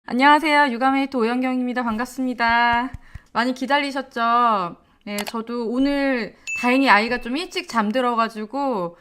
안녕하세요. 육아메이트 오연경입니다. 반갑습니다. 많이 기다리셨죠? 네, 저도 오늘 다행히 아이가 좀 일찍 잠들어가지고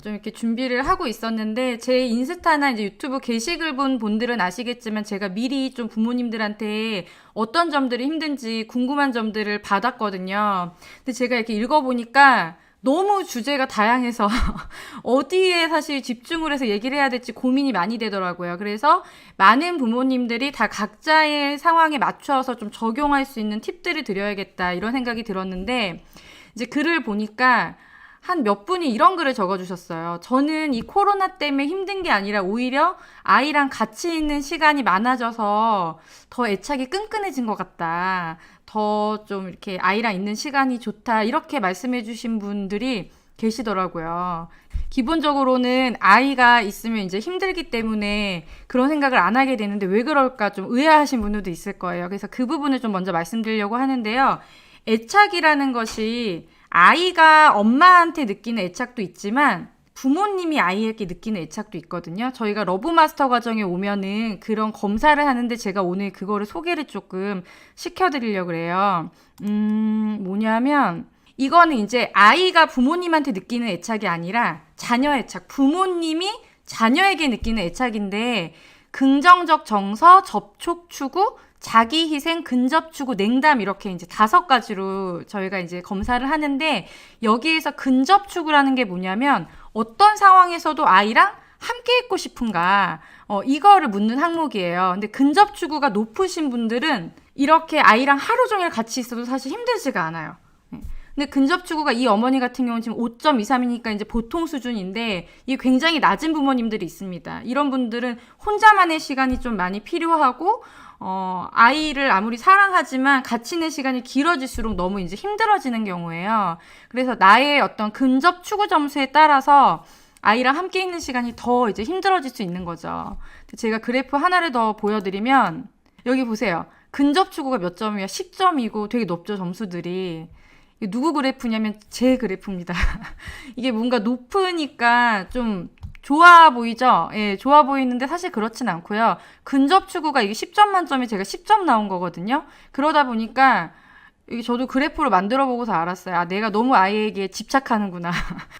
좀 이렇게 준비를 하고 있었는데 제 인스타나 이제 유튜브 게시글 본 분들은 아시겠지만 제가 미리 좀 부모님들한테 어떤 점들이 힘든지 궁금한 점들을 받았거든요. 근데 제가 이렇게 읽어보니까 너무 주제가 다양해서 어디에 사실 집중을 해서 얘기를 해야 될지 고민이 많이 되더라고요. 그래서 많은 부모님들이 다 각자의 상황에 맞춰서 좀 적용할 수 있는 팁들을 드려야겠다 이런 생각이 들었는데 이제 글을 보니까 한 몇 분이 이런 글을 적어주셨어요. 저는 이 코로나 때문에 힘든 게 아니라 오히려 아이랑 같이 있는 시간이 많아져서 더 애착이 끈끈해진 것 같다. 더 좀 이렇게 아이랑 있는 시간이 좋다. 이렇게 말씀해 주신 분들이 계시더라고요. 기본적으로는 아이가 있으면 이제 힘들기 때문에 그런 생각을 안 하게 되는데 왜 그럴까 좀 의아하신 분들도 있을 거예요. 그래서 그 부분을 좀 먼저 말씀드리려고 하는데요. 애착이라는 것이 아이가 엄마한테 느끼는 애착도 있지만 부모님이 아이에게 느끼는 애착도 있거든요. 저희가 러브마스터 과정에 오면은 그런 검사를 하는데 제가 오늘 그거를 소개를 조금 시켜드리려고 그래요. 뭐냐면 이거는 이제 아이가 부모님한테 느끼는 애착이 아니라 자녀 애착, 부모님이 자녀에게 느끼는 애착인데 긍정적 정서, 접촉 추구, 자기 희생, 근접 추구, 냉담 이렇게 이제 5가지로 저희가 이제 검사를 하는데 여기에서 근접 추구라는 게 뭐냐면 어떤 상황에서도 아이랑 함께 있고 싶은가 이거를 묻는 항목이에요. 근데 근접 추구가 높으신 분들은 이렇게 아이랑 하루 종일 같이 있어도 사실 힘들지가 않아요. 근데 근접 추구가 이 어머니 같은 경우는 지금 5.23이니까 이제 보통 수준인데 이게 굉장히 낮은 부모님들이 있습니다. 이런 분들은 혼자만의 시간이 좀 많이 필요하고 아이를 아무리 사랑하지만 같이 있는 시간이 길어질수록 너무 이제 힘들어지는 경우예요. 그래서 나의 어떤 근접 추구 점수에 따라서 아이랑 함께 있는 시간이 더 이제 힘들어질 수 있는 거죠. 제가 그래프 하나를 더 보여드리면 여기 보세요. 근접 추구가 몇 점이야? 10점이고 되게 높죠, 점수들이. 이게 누구 그래프냐면 제 그래프입니다. 이게 뭔가 높으니까 좀 좋아 보이죠? 예, 좋아 보이는데 사실 그렇진 않고요. 근접 추구가 이게 10점 만점에 제가 10점 나온 거거든요. 그러다 보니까 이게 저도 그래프로 만들어 보고서 알았어요. 아, 내가 너무 아이에게 집착하는구나.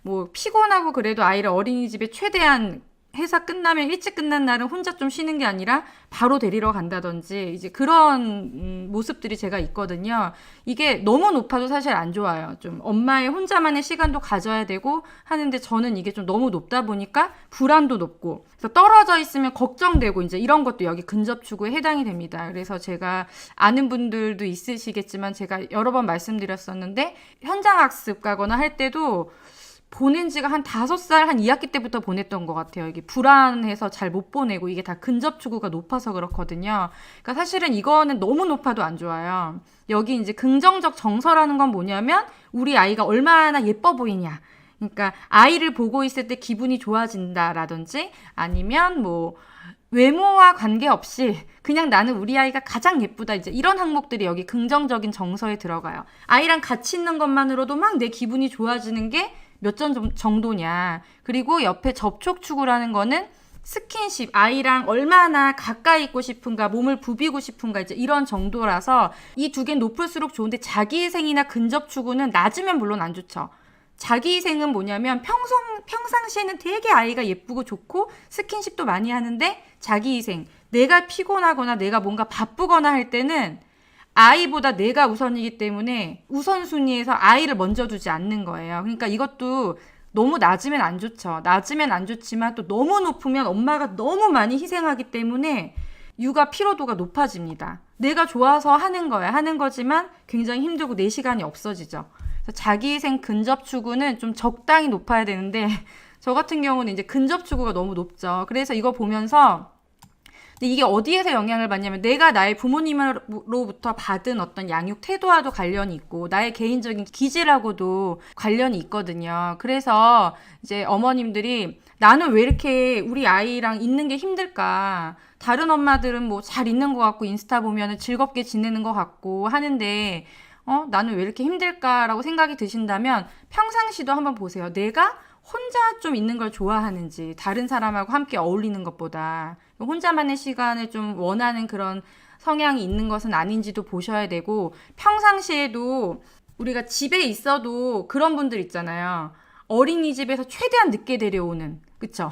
뭐 피곤하고 그래도 아이를 어린이집에 최대한 회사 끝나면 일찍 끝난 날은 혼자 좀 쉬는 게 아니라 바로 데리러 간다든지 이제 그런 모습들이 제가 있거든요. 이게 너무 높아도 사실 안 좋아요. 좀 엄마의 혼자만의 시간도 가져야 되고 하는데 저는 이게 좀 너무 높다 보니까 불안도 높고 그래서 떨어져 있으면 걱정되고 이제 이런 것도 여기 근접 추구에 해당이 됩니다. 그래서 제가 아는 분들도 있으시겠지만 제가 여러 번 말씀드렸었는데 현장 학습 가거나 할 때도 보낸 지가 한 5살, 한 2학기 때부터 보냈던 것 같아요. 이게 불안해서 잘 못 보내고 이게 다 근접 추구가 높아서 그렇거든요. 그러니까 사실은 이거는 너무 높아도 안 좋아요. 여기 이제 긍정적 정서라는 건 뭐냐면 우리 아이가 얼마나 예뻐 보이냐. 그러니까 아이를 보고 있을 때 기분이 좋아진다라든지 아니면 뭐 외모와 관계없이 그냥 나는 우리 아이가 가장 예쁘다 이제 이런 항목들이 여기 긍정적인 정서에 들어가요. 아이랑 같이 있는 것만으로도 막 내 기분이 좋아지는 게 몇 점 정도냐. 그리고 옆에 접촉 추구라는 거는 스킨십, 아이랑 얼마나 가까이 있고 싶은가, 몸을 부비고 싶은가, 이제 이런 정도라서 이 두 개는 높을수록 좋은데 자기희생이나 근접 추구는 낮으면 물론 안 좋죠. 자기희생은 뭐냐면 평상시에는 되게 아이가 예쁘고 좋고 스킨십도 많이 하는데 자기희생, 내가 피곤하거나 내가 뭔가 바쁘거나 할 때는 아이보다 내가 우선이기 때문에 우선순위에서 아이를 먼저 두지 않는 거예요. 그러니까 이것도 너무 낮으면 안 좋죠. 낮으면 안 좋지만 또 너무 높으면 엄마가 너무 많이 희생하기 때문에 육아 피로도가 높아집니다. 내가 좋아서 하는 거야. 하는 거지만 굉장히 힘들고 내 시간이 없어지죠. 그래서 자기희생 근접 추구는 좀 적당히 높아야 되는데 저 같은 경우는 이제 근접 추구가 너무 높죠. 그래서 이거 보면서 근데 이게 어디에서 영향을 받냐면 내가 나의 부모님으로부터 받은 어떤 양육 태도와도 관련이 있고 나의 개인적인 기질하고도 관련이 있거든요. 그래서 이제 어머님들이 나는 왜 이렇게 우리 아이랑 있는 게 힘들까? 다른 엄마들은 뭐 잘 있는 것 같고 인스타 보면은 즐겁게 지내는 것 같고 하는데 나는 왜 이렇게 힘들까라고 생각이 드신다면 평상시도 한번 보세요. 내가 혼자 좀 있는 걸 좋아하는지, 다른 사람하고 함께 어울리는 것보다 혼자만의 시간을 좀 원하는 그런 성향이 있는 것은 아닌지도 보셔야 되고, 평상시에도 우리가 집에 있어도 그런 분들 있잖아요. 어린이집에서 최대한 늦게 데려오는, 그쵸?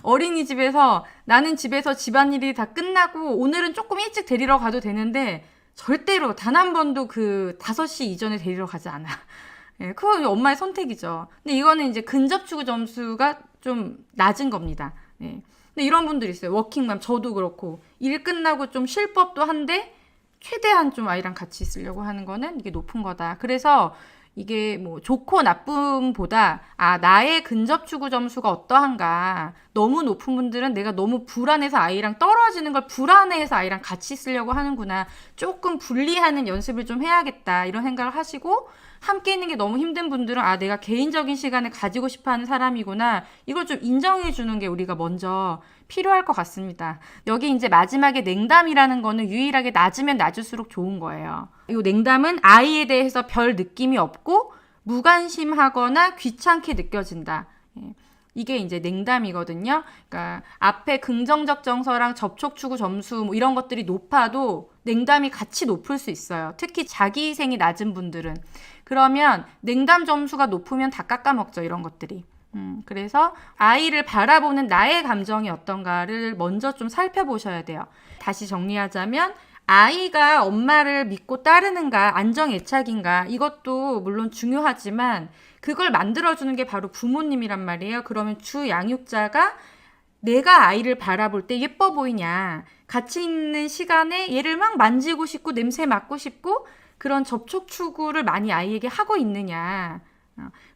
어린이집에서 나는 집에서 집안일이 다 끝나고 오늘은 조금 일찍 데리러 가도 되는데 절대로 단 한 번도 그 5시 이전에 데리러 가지 않아. 예, 그건 엄마의 선택이죠. 근데 이거는 이제 근접추구 점수가 좀 낮은 겁니다. 예. 근데 이런 분들 있어요. 워킹맘, 저도 그렇고 일 끝나고 좀 쉴 법도 한데 최대한 좀 아이랑 같이 있으려고 하는 거는 이게 높은 거다. 그래서 이게 뭐 좋고 나쁨보다 나의 근접추구 점수가 어떠한가. 너무 높은 분들은 내가 너무 불안해서 아이랑 떨어지는 걸 불안해해서 아이랑 같이 있으려고 하는구나. 조금 분리하는 연습을 좀 해야겠다. 이런 생각을 하시고, 함께 있는 게 너무 힘든 분들은 내가 개인적인 시간을 가지고 싶어하는 사람이구나. 이걸 좀 인정해 주는 게 우리가 먼저 필요할 것 같습니다. 여기 이제 마지막에 냉담이라는 거는 유일하게 낮으면 낮을수록 좋은 거예요. 이 냉담은 아이에 대해서 별 느낌이 없고 무관심하거나 귀찮게 느껴진다. 이게 이제 냉담이거든요. 그러니까 앞에 긍정적 정서랑 접촉추구 점수 뭐 이런 것들이 높아도 냉담이 같이 높을 수 있어요. 특히 자기희생이 낮은 분들은. 그러면 냉담 점수가 높으면 다 깎아먹죠, 이런 것들이. 그래서 아이를 바라보는 나의 감정이 어떤가를 먼저 좀 살펴보셔야 돼요. 다시 정리하자면 아이가 엄마를 믿고 따르는가, 안정애착인가, 이것도 물론 중요하지만 그걸 만들어주는 게 바로 부모님이란 말이에요. 그러면 주 양육자가 내가 아이를 바라볼 때 예뻐 보이냐, 같이 있는 시간에 얘를 막 만지고 싶고 냄새 맡고 싶고 그런 접촉 추구를 많이 아이에게 하고 있느냐,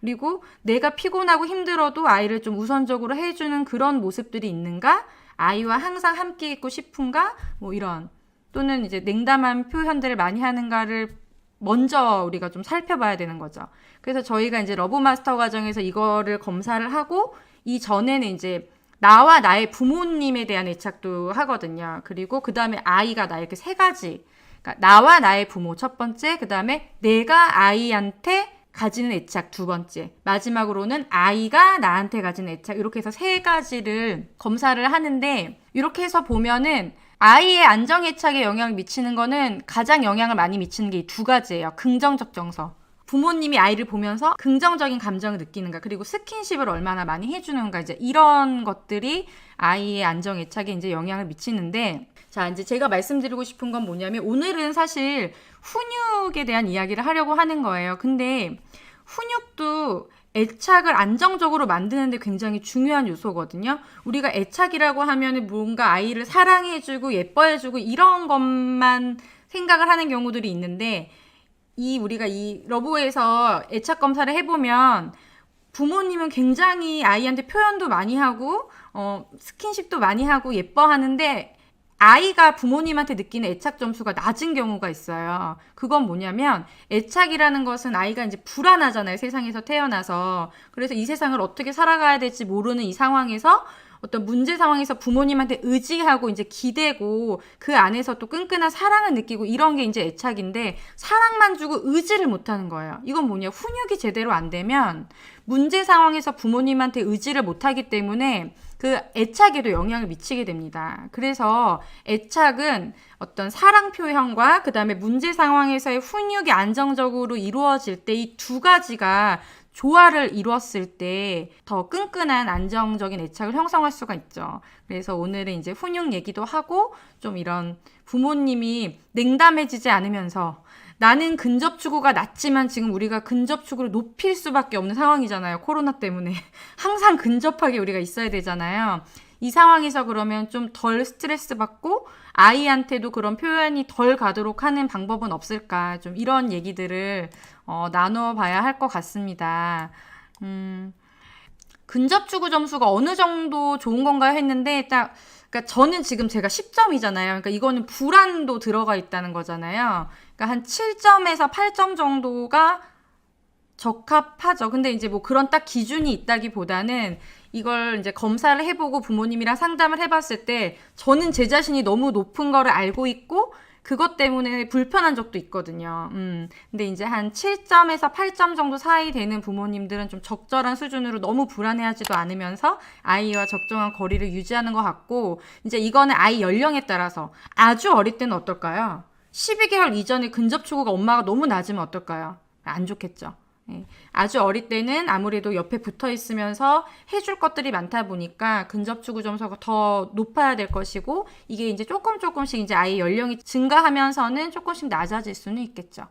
그리고 내가 피곤하고 힘들어도 아이를 좀 우선적으로 해주는 그런 모습들이 있는가, 아이와 항상 함께 있고 싶은가, 뭐 이런, 또는 이제 냉담한 표현들을 많이 하는가를 먼저 우리가 좀 살펴봐야 되는 거죠. 그래서 저희가 이제 러브마스터 과정에서 이거를 검사를 하고, 이전에는 이제 나와 나의 부모님에 대한 애착도 하거든요. 그리고 그 다음에 아이가 나, 이렇게 세 가지. 그러니까 나와 나의 부모 첫 번째, 그 다음에 내가 아이한테 가지는 애착 두 번째, 마지막으로는 아이가 나한테 가지는 애착, 이렇게 해서 세 가지를 검사를 하는데, 이렇게 해서 보면은 아이의 안정애착에 영향을 미치는 거는 가장 영향을 많이 미치는 게 이 두 가지예요. 긍정적 정서. 부모님이 아이를 보면서 긍정적인 감정을 느끼는가, 그리고 스킨십을 얼마나 많이 해주는가, 이제 이런 것들이 아이의 안정애착에 이제 영향을 미치는데, 자, 이제 제가 말씀드리고 싶은 건 뭐냐면, 오늘은 사실 훈육에 대한 이야기를 하려고 하는 거예요. 근데 훈육도 애착을 안정적으로 만드는데 굉장히 중요한 요소거든요. 우리가 애착이라고 하면 뭔가 아이를 사랑해주고 예뻐해주고 이런 것만 생각을 하는 경우들이 있는데, 우리가 이 러브에서 애착 검사를 해보면 부모님은 굉장히 아이한테 표현도 많이 하고 스킨십도 많이 하고 예뻐하는데, 아이가 부모님한테 느끼는 애착 점수가 낮은 경우가 있어요. 그건 뭐냐면, 애착이라는 것은 아이가 이제 불안하잖아요, 세상에서 태어나서. 그래서 이 세상을 어떻게 살아가야 될지 모르는 이 상황에서 어떤 문제 상황에서 부모님한테 의지하고 이제 기대고 그 안에서 또 끈끈한 사랑을 느끼고, 이런 게 이제 애착인데, 사랑만 주고 의지를 못하는 거예요. 이건 뭐냐, 훈육이 제대로 안 되면 문제 상황에서 부모님한테 의지를 못하기 때문에 그 애착에도 영향을 미치게 됩니다. 그래서 애착은 어떤 사랑 표현과 그 다음에 문제 상황에서의 훈육이 안정적으로 이루어질 때 이 두 가지가 조화를 이루었을 때 더 끈끈한 안정적인 애착을 형성할 수가 있죠. 그래서 오늘은 이제 훈육 얘기도 하고, 좀 이런 부모님이 냉담해지지 않으면서, 나는 근접추구가 낮지만 지금 우리가 근접추구를 높일 수밖에 없는 상황이잖아요. 코로나 때문에. 항상 근접하게 우리가 있어야 되잖아요. 이 상황에서 그러면 좀 덜 스트레스 받고 아이한테도 그런 표현이 덜 가도록 하는 방법은 없을까, 좀 이런 얘기들을 나눠봐야 할 것 같습니다. 근접추구 점수가 어느 정도 좋은 건가요 했는데, 그러니까 저는 지금 제가 10점이잖아요. 그러니까 이거는 불안도 들어가 있다는 거잖아요. 그러니까 한 7점에서 8점 정도가 적합하죠. 근데 이제 뭐 그런 딱 기준이 있다기보다는, 이걸 이제 검사를 해보고 부모님이랑 상담을 해봤을 때 저는 제 자신이 너무 높은 거를 알고 있고, 그것 때문에 불편한 적도 있거든요. 근데 이제 한 7점에서 8점 정도 사이 되는 부모님들은 좀 적절한 수준으로 너무 불안해하지도 않으면서 아이와 적정한 거리를 유지하는 것 같고, 이제 이거는 아이 연령에 따라서 아주 어릴 때는 어떨까요? 12개월 이전에 근접촉구가 엄마가 너무 낮으면 어떨까요? 안 좋겠죠. 예. 아주 어릴 때는 아무래도 옆에 붙어 있으면서 해줄 것들이 많다 보니까 근접촉구 점수가 더 높아야 될 것이고, 이게 이제 조금씩 이제 아이 연령이 증가하면서는 조금씩 낮아질 수는 있겠죠.